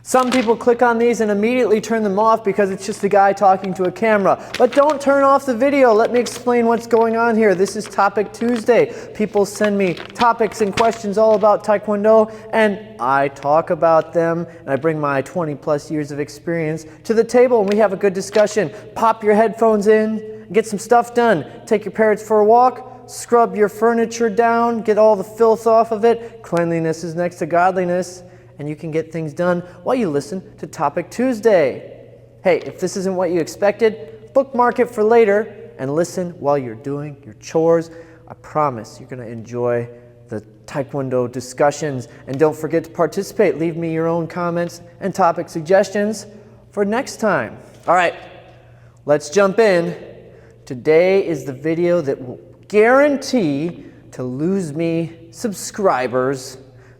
Some people click on these and immediately turn them off because it's just a guy talking to a camera. But don't turn off the video. Let me explain what's going on here. This is Topic Tuesday. People send me topics and questions all about Taekwondo, and I talk about them, and I bring my 20 plus years of experience to the table, and we have a good discussion. Pop your headphones in, get some stuff done. Take your parrots for a walk, scrub your furniture down, get all the filth off of it. Cleanliness is next to godliness. And you can get things done while you listen to Topic Tuesday. Hey, if this isn't what you expected, bookmark it for later and listen while you're doing your chores. I promise you're going to enjoy the Taekwondo discussions. And don't forget to participate. Leave me your own comments and topic suggestions for next time. All right, let's jump in. Today is the video that will guarantee to lose me subscribers,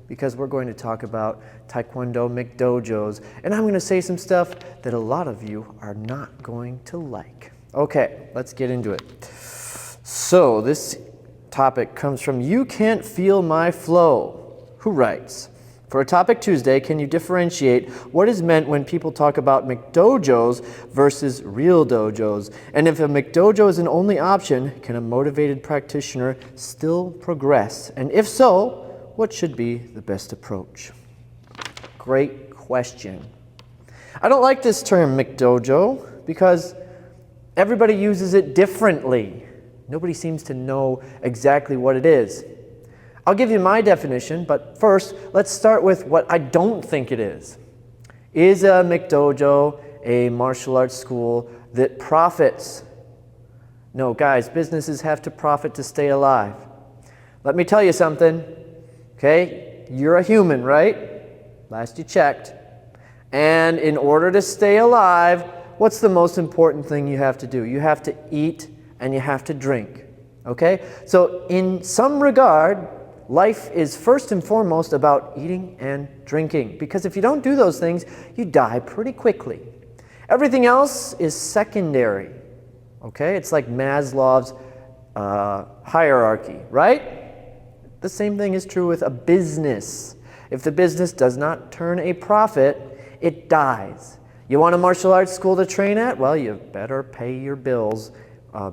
because we're going to talk about Taekwondo McDojos, and I'm going to say some stuff that a lot of you are not going to like. Okay, let's get into it. So this topic comes from You Can't Feel My Flow, who writes, for a Topic Tuesday, can you differentiate what is meant when people talk about McDojos versus real dojos? And if a McDojo is an only option, can a motivated practitioner still progress? And if so, what should be the best approach? Great question. I don't like this term McDojo because everybody uses it differently. Nobody seems to know exactly what it is. I'll give you my definition, but first, let's start with what I don't think it is. Is a McDojo a martial arts school that profits? No, guys, businesses have to profit to stay alive. Let me tell you something. Okay, you're a human, right? Last you checked. And in order to stay alive, what's the most important thing you have to do? You have to eat and you have to drink. Okay? So in some regard, life is first and foremost about eating and drinking. Because if you don't do those things, you die pretty quickly. Everything else is secondary. Okay? It's like Maslow's hierarchy, right? The same thing is true with a business. If the business does not turn a profit, it dies. You want a martial arts school to train at? Well, you better pay your bills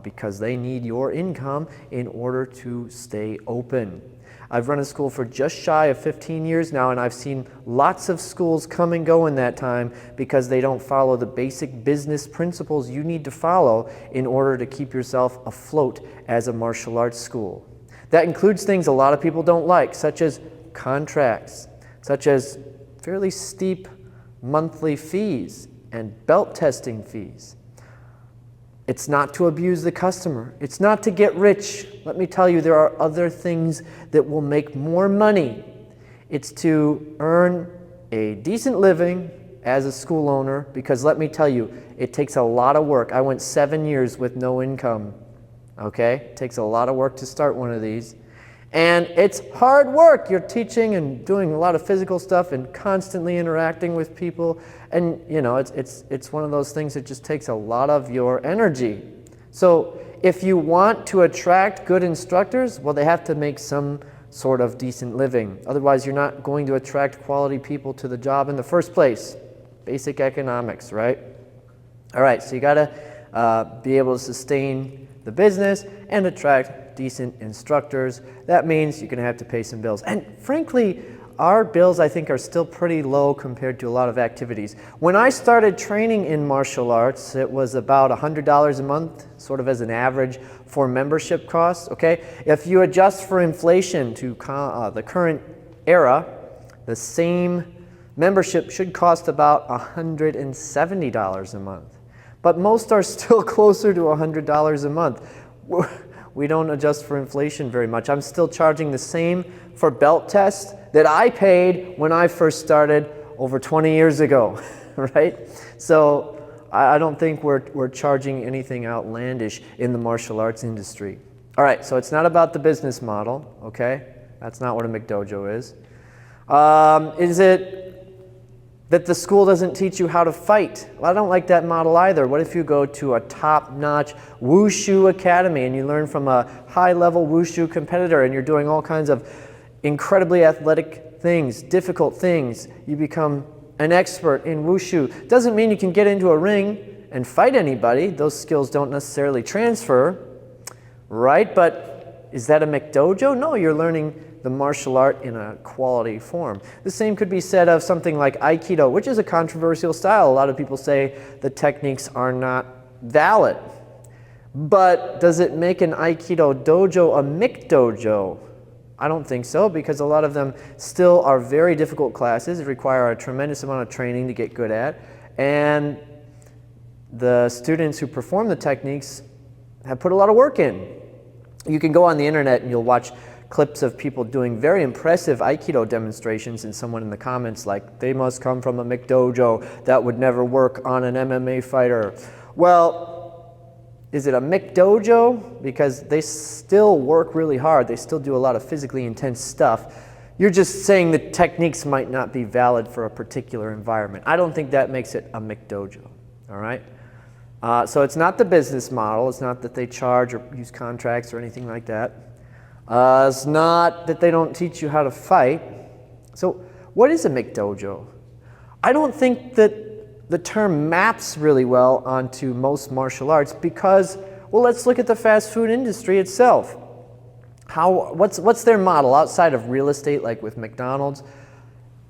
because they need your income in order to stay open. I've run a school for just shy of 15 years now, and I've seen lots of schools come and go in that time because they don't follow the basic business principles you need to follow in order to keep yourself afloat as a martial arts school. That includes things a lot of people don't like, such as contracts, such as fairly steep monthly fees and belt testing fees. It's not to abuse the customer. It's not to get rich. Let me tell you, there are other things that will make more money. It's to earn a decent living as a school owner, because let me tell you, it takes a lot of work. I went 7 years with no income. Okay, it takes a lot of work to start one of these. And it's hard work. You're teaching and doing a lot of physical stuff and constantly interacting with people. And you know, it's one of those things that just takes a lot of your energy. So if you want to attract good instructors, well, they have to make some sort of decent living. Otherwise, you're not going to attract quality people to the job in the first place. Basic economics, right? All right, so you gotta be able to sustain the business and attract decent instructors. That means you're going to have to pay some bills. And frankly, our bills, I think, are still pretty low compared to a lot of activities. When I started training in martial arts, it was about $100 a month, sort of as an average for membership costs. Okay, if you adjust for inflation to the current era, the same membership should cost about $170 a month. But most are still closer to $100 a month. We don't adjust for inflation very much. I'm still charging the same for belt tests that I paid when I first started over 20 years ago, right? So I don't think we're charging anything outlandish in the martial arts industry. All right, so it's not about the business model, okay? That's not what a McDojo is. Is it that the school doesn't teach you how to fight? Well, I don't like that model either. What if you go to a top-notch wushu academy and you learn from a high-level wushu competitor and you're doing all kinds of incredibly athletic things, difficult things. You become an expert in wushu. Doesn't mean you can get into a ring and fight anybody. Those skills don't necessarily transfer, right? But is that a McDojo? No, you're learning the martial art in a quality form. The same could be said of something like Aikido, which is a controversial style. A lot of people say the techniques are not valid. But does it make an Aikido dojo a McDojo? I don't think so, because a lot of them still are very difficult classes, require a tremendous amount of training to get good at, and the students who perform the techniques have put a lot of work in. You can go on the internet and you'll watch clips of people doing very impressive Aikido demonstrations, and someone in the comments like, they must come from a McDojo, that would never work on an MMA fighter. Well, is it a McDojo? Because they still work really hard. They still do a lot of physically intense stuff. You're just saying the techniques might not be valid for a particular environment. I don't think that makes it a McDojo, all right? So it's not the business model. It's not that they charge or use contracts or anything like that. It's not that they don't teach you how to fight. So what is a McDojo? I don't think that the term maps really well onto most martial arts because, well, let's look at the fast food industry itself. What's their model outside of real estate, like with McDonald's?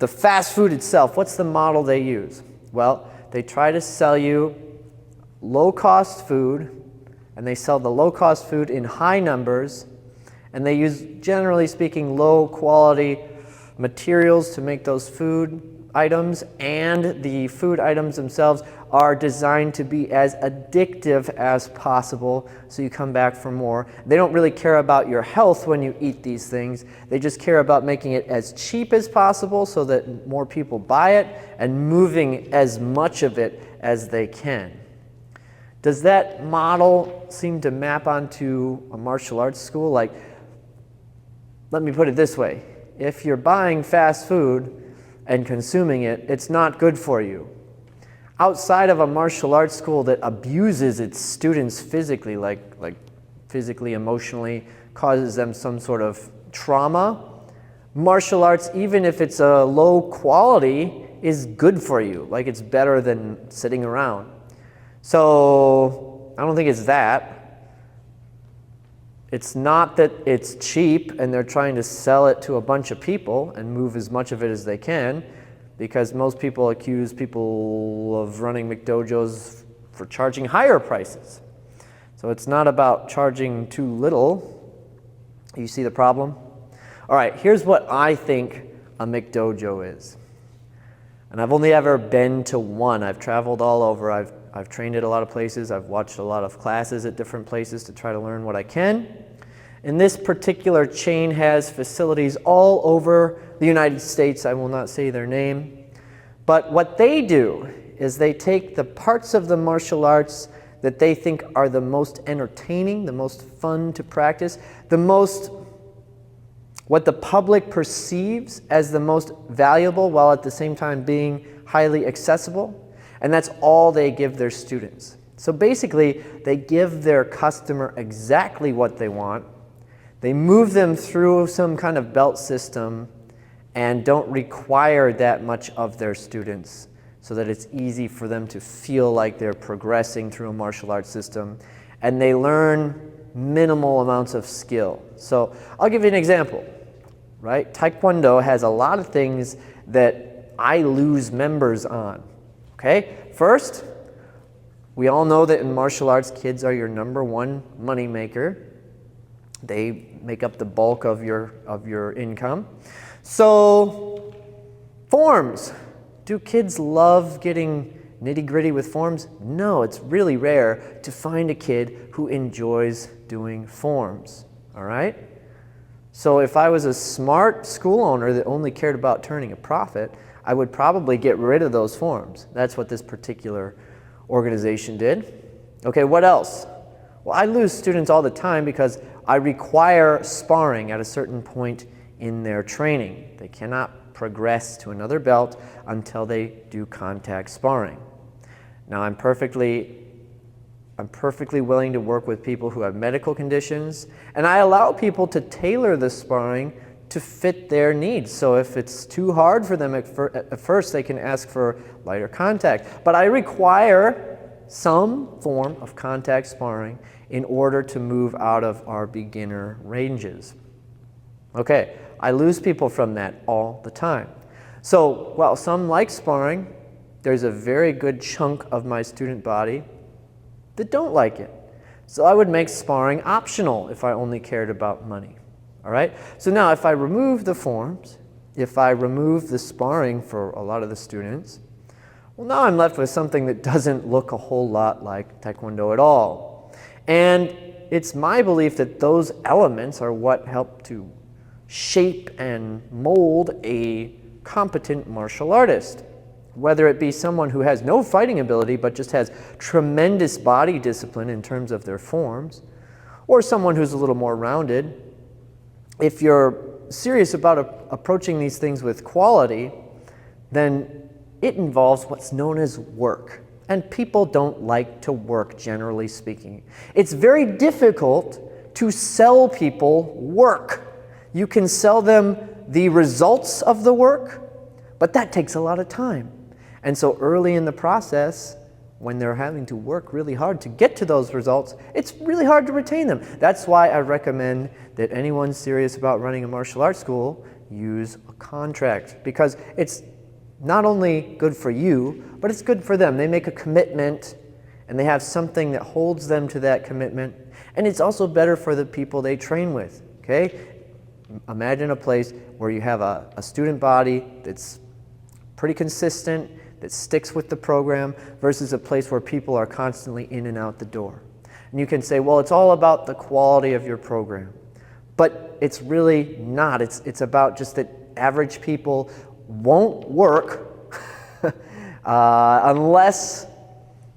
The fast food itself, what's the model they use? Well, they try to sell you low-cost food, and they sell the low-cost food in high numbers, and they use, generally speaking, low-quality materials to make those food items, and the food items themselves are designed to be as addictive as possible, so you come back for more. They don't really care about your health when you eat these things. They just care about making it as cheap as possible so that more people buy it and moving as much of it as they can. Does that model seem to map onto a martial arts school? Like, let me put it this way. If you're buying fast food and consuming it, it's not good for you. Outside of a martial arts school that abuses its students physically, like physically, emotionally, causes them some sort of trauma, martial arts, even if it's a low quality, is good for you. Like, it's better than sitting around. So I don't think it's that. It's not that it's cheap and they're trying to sell it to a bunch of people and move as much of it as they can, because most people accuse people of running McDojos for charging higher prices. So it's not about charging too little. You see the problem? All right, here's what I think a McDojo is. And I've only ever been to one. I've traveled all over. I've trained at a lot of places. I've watched a lot of classes at different places to try to learn what I can. And this particular chain has facilities all over the United States. I will not say their name. But what they do is they take the parts of the martial arts that they think are the most entertaining, the most fun to practice, what the public perceives as the most valuable while at the same time being highly accessible. And that's all they give their students. So basically, they give their customer exactly what they want. They move them through some kind of belt system and don't require that much of their students so that it's easy for them to feel like they're progressing through a martial arts system. And they learn minimal amounts of skill. So I'll give you an example, right? Taekwondo has a lot of things that I lose members on. Okay, first, we all know that in martial arts, kids are your #1 money maker. They make up the bulk of your income. So, forms. Do kids love getting nitty-gritty with forms? No, it's really rare to find a kid who enjoys doing forms, all right? So if I was a smart school owner that only cared about turning a profit, I would probably get rid of those forms. That's what this particular organization did. Okay, what else? Well, I lose students all the time because I require sparring at a certain point in their training. They cannot progress to another belt until they do contact sparring. Now, I'm perfectly willing to work with people who have medical conditions, and I allow people to tailor the sparring to fit their needs. So if it's too hard for them at first, they can ask for lighter contact. But I require some form of contact sparring in order to move out of our beginner ranges. Okay, I lose people from that all the time. So while some like sparring, there's a very good chunk of my student body that don't like it. So I would make sparring optional if I only cared about money. All right? So now if I remove the forms, if I remove the sparring for a lot of the students, well, now I'm left with something that doesn't look a whole lot like Taekwondo at all. And it's my belief that those elements are what help to shape and mold a competent martial artist. Whether it be someone who has no fighting ability but just has tremendous body discipline in terms of their forms, or someone who's a little more rounded. If you're serious about approaching these things with quality, then it involves what's known as work. And people don't like to work, generally speaking. It's very difficult to sell people work. You can sell them the results of the work, but that takes a lot of time. And so early in the process, when they're having to work really hard to get to those results, it's really hard to retain them. That's why I recommend that anyone serious about running a martial arts school use a contract, because it's not only good for you, but it's good for them. They make a commitment and they have something that holds them to that commitment. And it's also better for the people they train with, okay? Imagine a place where you have a student body that's pretty consistent, that sticks with the program, versus a place where people are constantly in and out the door. And you can say, well, it's all about the quality of your program. But it's really not. It's about just that average people won't work unless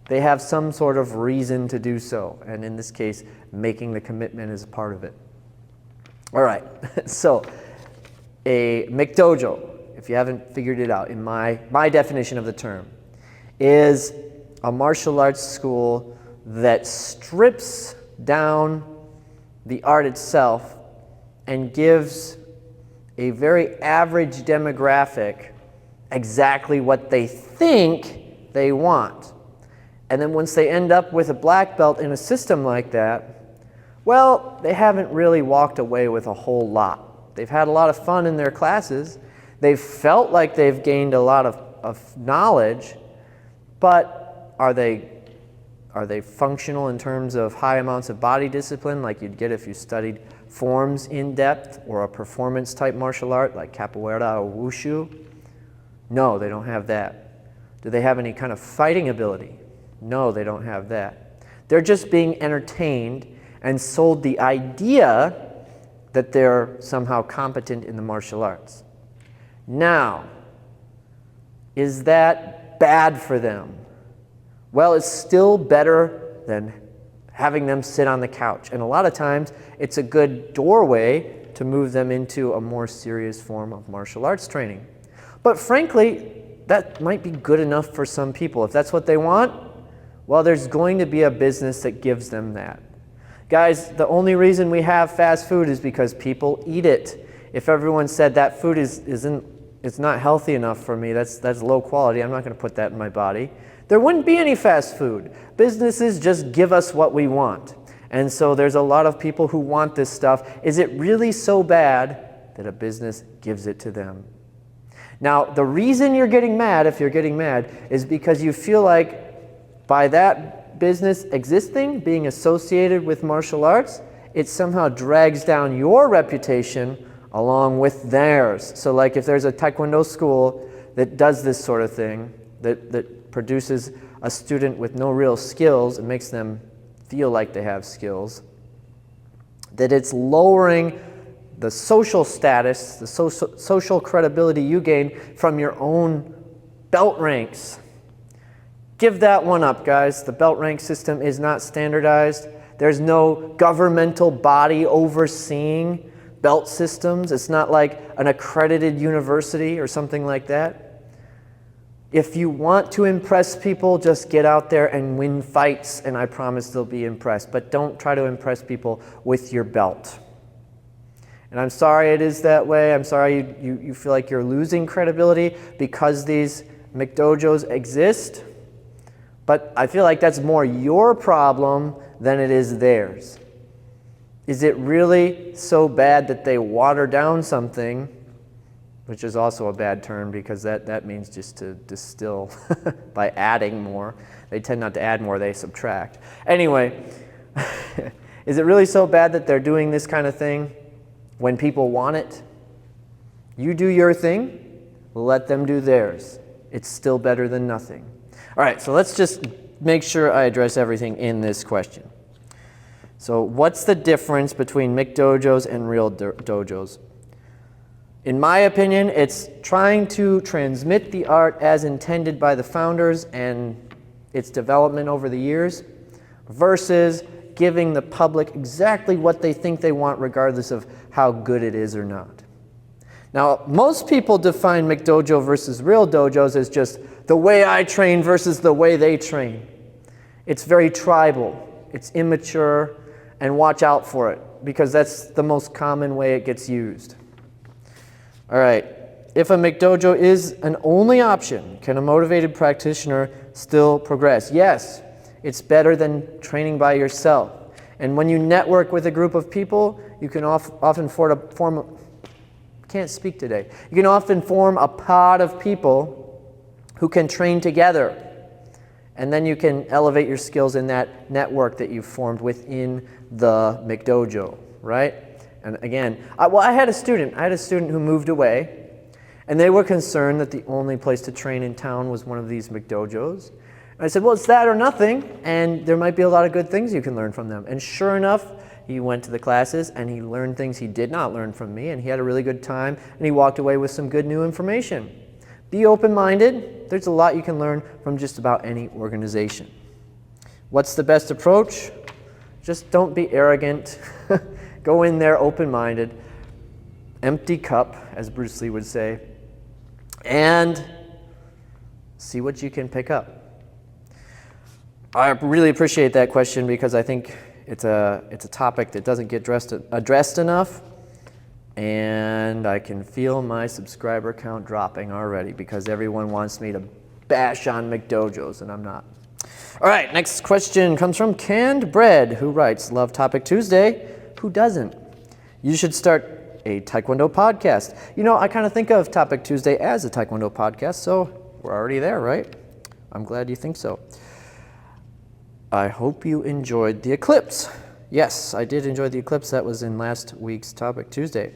they have some sort of reason to do so. And in this case, making the commitment is a part of it. All right, so a McDojo, if you haven't figured it out, in my definition of the term, is a martial arts school that strips down the art itself and gives a very average demographic exactly what they think they want. And then once they end up with a black belt in a system like that, well, they haven't really walked away with a whole lot. They've had a lot of fun in their classes. They've felt like they've gained a lot of knowledge, but are they functional in terms of high amounts of body discipline like you'd get if you studied forms in depth, or a performance type martial art like capoeira or wushu? No, they don't have that. Do they have any kind of fighting ability? No, they don't have that. They're just being entertained and sold the idea that they're somehow competent in the martial arts. Now, is that bad for them? Well, it's still better than having them sit on the couch. And a lot of times, it's a good doorway to move them into a more serious form of martial arts training. But frankly, that might be good enough for some people. If that's what they want, well, there's going to be a business that gives them that. Guys, the only reason we have fast food is because people eat it. If everyone said that food it's not healthy enough for me, that's low quality, I'm not going to put that in my body, there wouldn't be any fast food. Businesses just give us what we want. And so there's a lot of people who want this stuff. Is it really so bad that a business gives it to them? Now, the reason you're getting mad, if you're getting mad, is because you feel like by that business existing, being associated with martial arts, it somehow drags down your reputation along with theirs. So like if there's a Taekwondo school that does this sort of thing, that produces a student with no real skills and makes them feel like they have skills, that it's lowering the social status, the social credibility you gain from your own belt ranks. Give that one up, guys. The belt rank system is not standardized. There's no governmental body overseeing belt systems. It's not like an accredited university or something like that. If you want to impress people, just get out there and win fights, and I promise they'll be impressed. But don't try to impress people with your belt. And I'm sorry it is that way. I'm sorry you feel like you're losing credibility because these McDojos exist. But I feel like that's more your problem than it is theirs. Is it really so bad that they water down something, which is also a bad term because that means just to distill by adding more. They tend not to add more, they subtract. Anyway, is it really so bad that they're doing this kind of thing when people want it? You do your thing, let them do theirs. It's still better than nothing. All right, so let's just make sure I address everything in this question. So what's the difference between McDojos and real dojos? In my opinion, it's trying to transmit the art as intended by the founders and its development over the years versus giving the public exactly what they think they want regardless of how good it is or not. Now, most people define McDojo versus real dojos as just the way I train versus the way they train. It's very tribal, it's immature, and watch out for it because that's the most common way it gets used. All right, if a McDojo is an only option, can a motivated practitioner still progress? Yes, it's better than training by yourself. And when you network with a group of people, you can often form a pod of people who can train together. And then you can elevate your skills in that network that you've formed within the McDojo, right? And again, I had a student who moved away, and they were concerned that the only place to train in town was one of these McDojos. And I said, well, it's that or nothing, and there might be a lot of good things you can learn from them. And sure enough, he went to the classes, and he learned things he did not learn from me, and he had a really good time, and he walked away with some good new information. Be open-minded. There's a lot you can learn from just about any organization. What's the best approach? Just don't be arrogant. Go in there open-minded, empty cup, as Bruce Lee would say, and see what you can pick up. I really appreciate that question because I think it's a topic that doesn't get addressed enough, and I can feel my subscriber count dropping already because everyone wants me to bash on McDojos, and I'm not. All right, next question comes from Canned Bread, who writes, love Topic Tuesday. Who doesn't? You should start a Taekwondo podcast. You know, I kind of think of Topic Tuesday as a Taekwondo podcast, so we're already there, right? I'm glad you think so. I hope you enjoyed the eclipse. Yes, I did enjoy the eclipse. That was in last week's Topic Tuesday.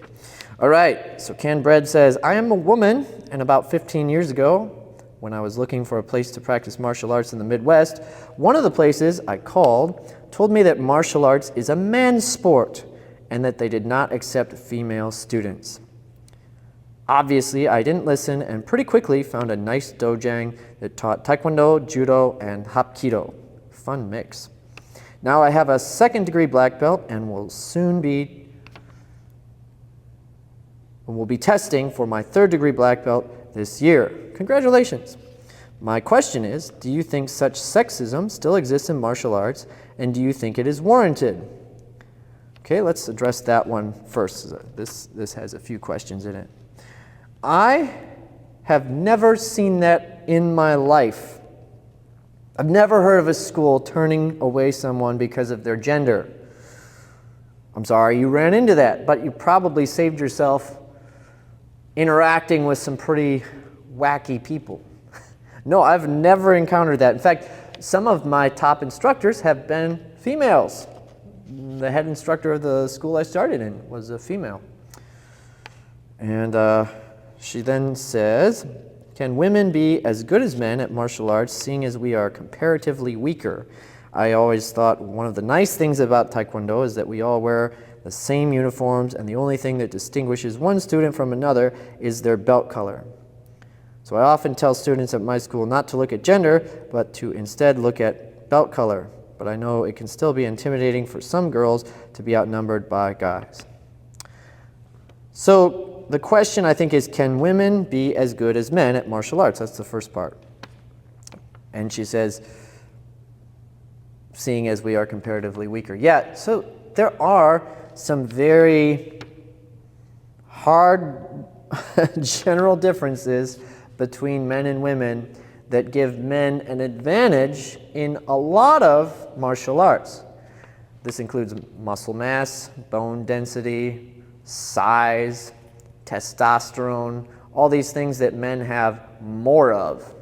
All right, so Canned Bread says, I am a woman, and about 15 years ago, when I was looking for a place to practice martial arts in the Midwest, one of the places I called told me that martial arts is a man's sport and that they did not accept female students. Obviously, I didn't listen and pretty quickly found a nice dojang that taught Taekwondo, Judo, and Hapkido. Fun mix. Now I have a second-degree black belt and will be testing for my third-degree black belt this year. Congratulations. My question is, do you think such sexism still exists in martial arts, and do you think it is warranted? Okay, let's address that one first. This has a few questions in it. I have never seen that in my life. I've never heard of a school turning away someone because of their gender. I'm sorry you ran into that, but you probably saved yourself interacting with some pretty wacky people. No, I've never encountered that. In fact, some of my top instructors have been females. The head instructor of the school I started in was a female. And she then says, can women be as good as men at martial arts, seeing as we are comparatively weaker? I always thought one of the nice things about Taekwondo is that we all wear the same uniforms, and the only thing that distinguishes one student from another is their belt color. So I often tell students at my school not to look at gender, but to instead look at belt color. But I know it can still be intimidating for some girls to be outnumbered by guys. So the question, I think, is can women be as good as men at martial arts? That's the first part. And she says, seeing as we are comparatively weaker. Yeah, so there are some very hard general differences between men and women that give men an advantage in a lot of martial arts. This includes muscle mass, bone density, size, testosterone, all these things that men have more of.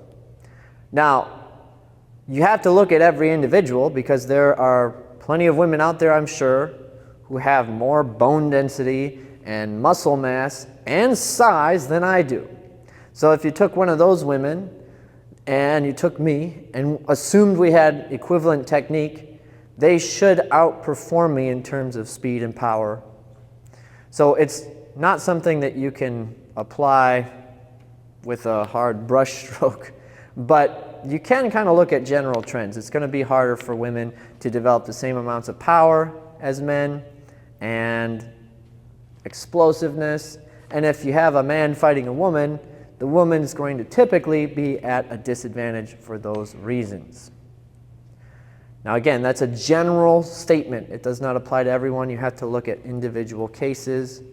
Now, you have to look at every individual because there are plenty of women out there, I'm sure, who have more bone density and muscle mass and size than I do. So if you took one of those women and you took me and assumed we had equivalent technique, they should outperform me in terms of speed and power. So it's not something that you can apply with a hard brush stroke, but you can kind of look at general trends. It's going to be harder for women to develop the same amounts of power as men and explosiveness. And if you have a man fighting a woman, the woman's going to typically be at a disadvantage for those reasons. Now again, that's a general statement. It does not apply to everyone. You have to look at individual cases.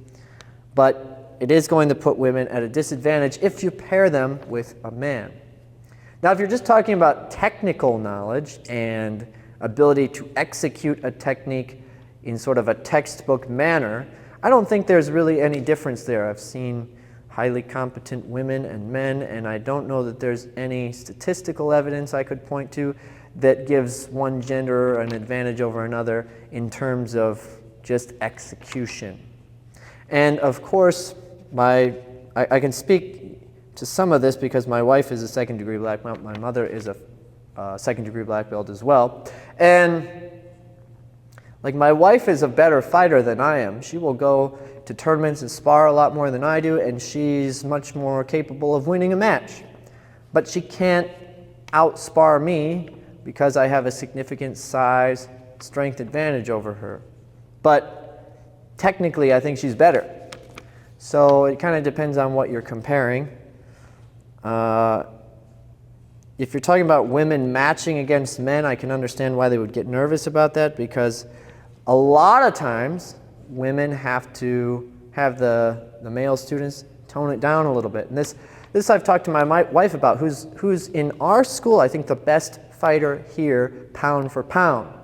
But it is going to put women at a disadvantage if you pair them with a man. Now, if you're just talking about technical knowledge and ability to execute a technique in sort of a textbook manner, I don't think there's really any difference there. I've seen highly competent women and men, and I don't know that there's any statistical evidence I could point to that gives one gender an advantage over another in terms of just execution. And of course, I can speak to some of this because my wife is a second-degree black belt. My mother is a second-degree black belt as well. And like my wife is a better fighter than I am. She will go to tournaments and spar a lot more than I do, and she's much more capable of winning a match. But she can't outspar me because I have a significant size, strength advantage over her. But technically, I think she's better. So it kind of depends on what you're comparing. If you're talking about women matching against men, I can understand why they would get nervous about that, because a lot of times women have to have the male students tone it down a little bit. And this I've talked to my wife about, who's in our school, I think the best fighter here, pound for pound.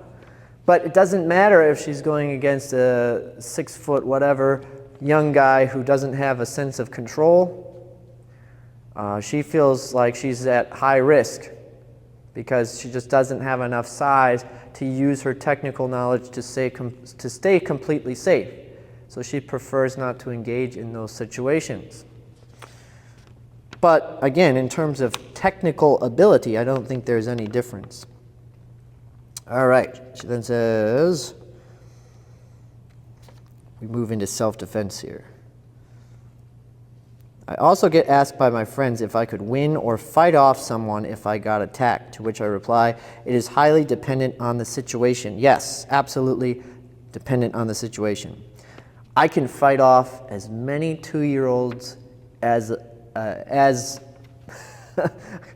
But it doesn't matter if she's going against a 6 foot whatever young guy who doesn't have a sense of control. She feels like she's at high risk because she just doesn't have enough size to use her technical knowledge to stay completely safe. So she prefers not to engage in those situations. But again, in terms of technical ability, I don't think there's any difference. All right, she then says, we move into self-defense here. I also get asked by my friends if I could win or fight off someone if I got attacked, to which I reply, it is highly dependent on the situation. Yes, absolutely dependent on the situation. I can fight off as many 2-year-olds as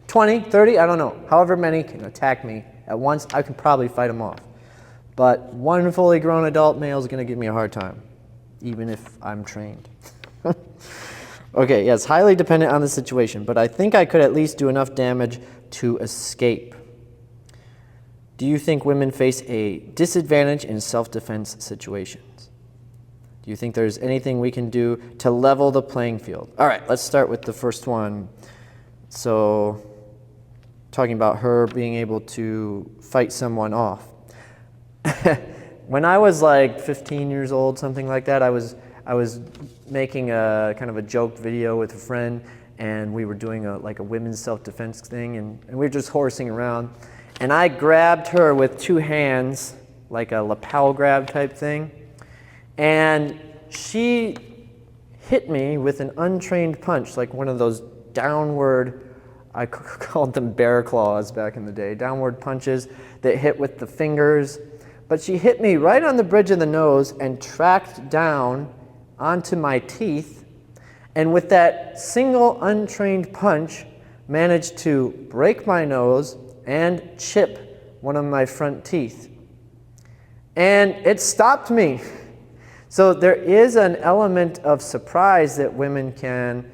20, 30, I don't know, however many can attack me at once, I can probably fight them off. But one fully grown adult male is going to give me a hard time, even if I'm trained. Okay, yes, highly dependent on the situation, but I think I could at least do enough damage to escape. Do you think women face a disadvantage in self-defense situations? Do you think there's anything we can do to level the playing field? All right, let's start with the first one. So, talking about her being able to fight someone off. When I was like 15 years old, something like that, I was making a kind of a joke video with a friend, and we were doing a women's self-defense thing, and we were just horsing around. And I grabbed her with 2 hands, like a lapel grab type thing, and she hit me with an untrained punch, like one of those downward, I called them bear claws back in the day, downward punches that hit with the fingers. But she hit me right on the bridge of the nose and tracked down onto my teeth, and with that single untrained punch, managed to break my nose and chip one of my front teeth. And it stopped me. So there is an element of surprise that women can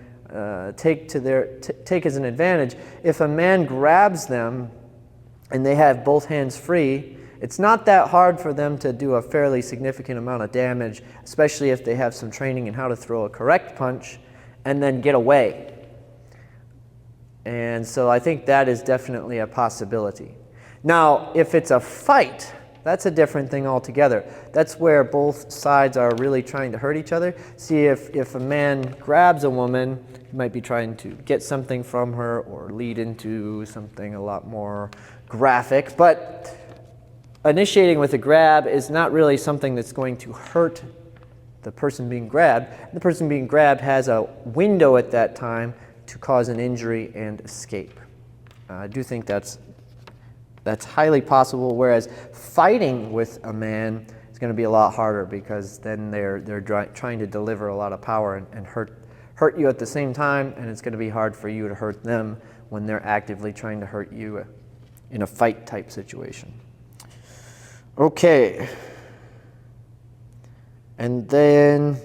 take as an advantage. If a man grabs them and they have both hands free, it's not that hard for them to do a fairly significant amount of damage, especially if they have some training in how to throw a correct punch and then get away. And so I think that is definitely a possibility. Now, if it's a fight, that's a different thing altogether. That's where both sides are really trying to hurt each other. See, if a man grabs a woman, he might be trying to get something from her or lead into something a lot more graphic. But initiating with a grab is not really something that's going to hurt the person being grabbed. The person being grabbed has a window at that time to cause an injury and escape. I do think that's highly possible, whereas fighting with a man is going to be a lot harder because then they're trying to deliver a lot of power and hurt you at the same time, and it's going to be hard for you to hurt them when they're actively trying to hurt you in a fight type situation. Okay. And then,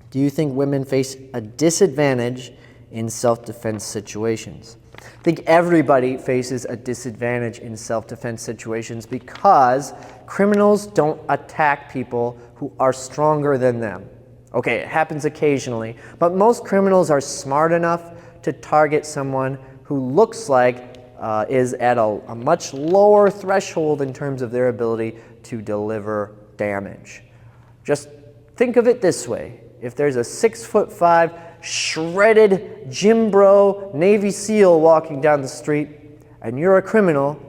do you think women face a disadvantage in self-defense situations? I think everybody faces a disadvantage in self-defense situations because criminals don't attack people who are stronger than them. Okay, it happens occasionally, but most criminals are smart enough to target someone who looks like is at a much lower threshold in terms of their ability to deliver damage. Just think of it this way. If there's a 6'5", shredded gym bro Navy SEAL walking down the street and you're a criminal,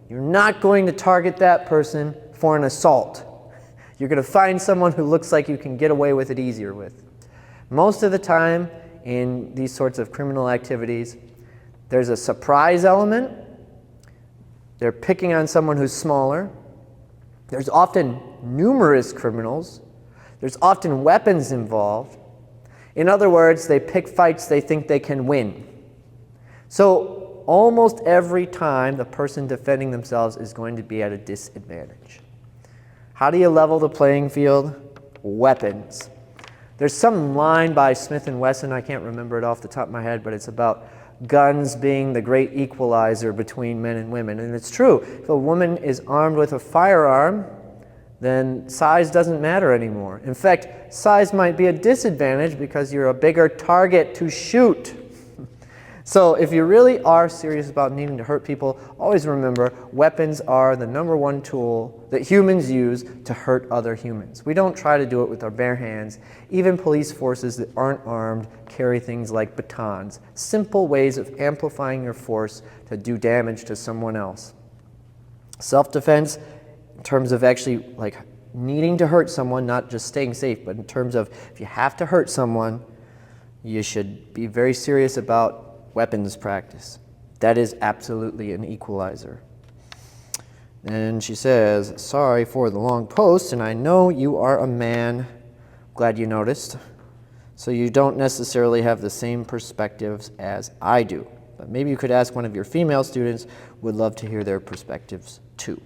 you're not going to target that person for an assault. You're going to find someone who looks like you can get away with it easier with. Most of the time in these sorts of criminal activities, there's a surprise element. They're picking on someone who's smaller. There's often numerous criminals. There's often weapons involved. In other words, they pick fights they think they can win. So almost every time the person defending themselves is going to be at a disadvantage. How do you level the playing field? Weapons. There's some line by Smith & Wesson, I can't remember it off the top of my head, but it's about guns being the great equalizer between men and women. And it's true. If a woman is armed with a firearm, then size doesn't matter anymore. In fact, size might be a disadvantage because you're a bigger target to shoot. So if you really are serious about needing to hurt people, always remember weapons are the #1 tool that humans use to hurt other humans. We don't try to do it with our bare hands. Even police forces that aren't armed carry things like batons, simple ways of amplifying your force to do damage to someone else. Self-defense, in terms of actually like needing to hurt someone, not just staying safe, but in terms of if you have to hurt someone, you should be very serious about weapons practice. That is absolutely an equalizer. And she says, sorry for the long post, and I know you are a man. Glad you noticed. So you don't necessarily have the same perspectives as I do. But maybe you could ask one of your female students. Would love to hear their perspectives too.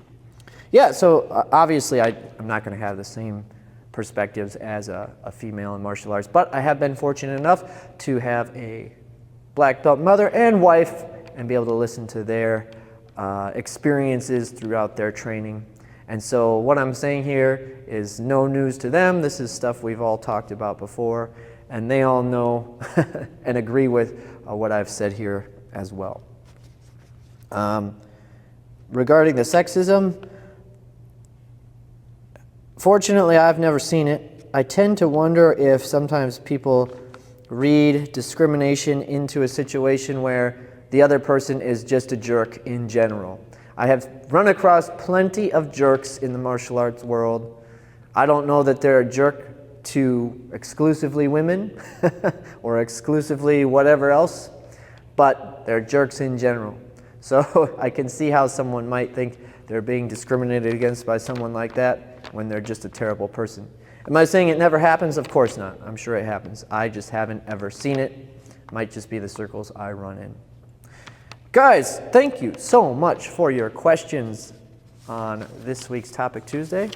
Yeah, so obviously I'm not going to have the same perspectives as a female in martial arts, but I have been fortunate enough to have a black belt mother and wife and be able to listen to their experiences throughout their training. And so what I'm saying here is no news to them. This is stuff we've all talked about before, and they all know and agree with what I've said here as well. Regarding the sexism, fortunately, I've never seen it. I tend to wonder if sometimes people read discrimination into a situation where the other person is just a jerk in general. I have run across plenty of jerks in the martial arts world. I don't know that they're a jerk to exclusively women or exclusively whatever else, but they're jerks in general. So I can see how someone might think they're being discriminated against by someone like that when they're just a terrible person. Am I saying it never happens? Of course not. I'm sure it happens. I just haven't ever seen it. Might just be the circles I run in. Guys, thank you so much for your questions on this week's Topic Tuesday.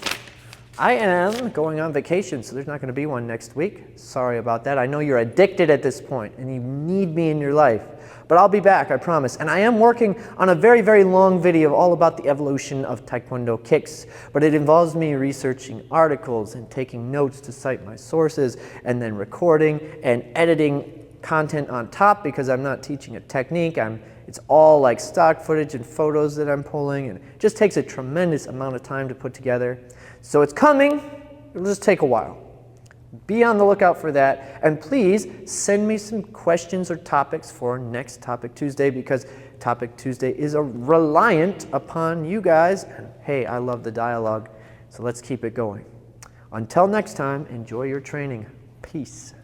I am going on vacation, so there's not going to be one next week. Sorry about that. I know you're addicted at this point and you need me in your life. But I'll be back, I promise. And I am working on a very, very long video all about the evolution of Taekwondo kicks. But it involves me researching articles and taking notes to cite my sources and then recording and editing content on top because I'm not teaching a technique. It's all like stock footage and photos that I'm pulling, and it just takes a tremendous amount of time to put together. So it's coming. It'll just take a while. Be on the lookout for that, and please send me some questions or topics for next Topic Tuesday, because Topic Tuesday is reliant upon you guys, and hey, I love the dialogue, so let's keep it going. Until next time, enjoy your training. Peace.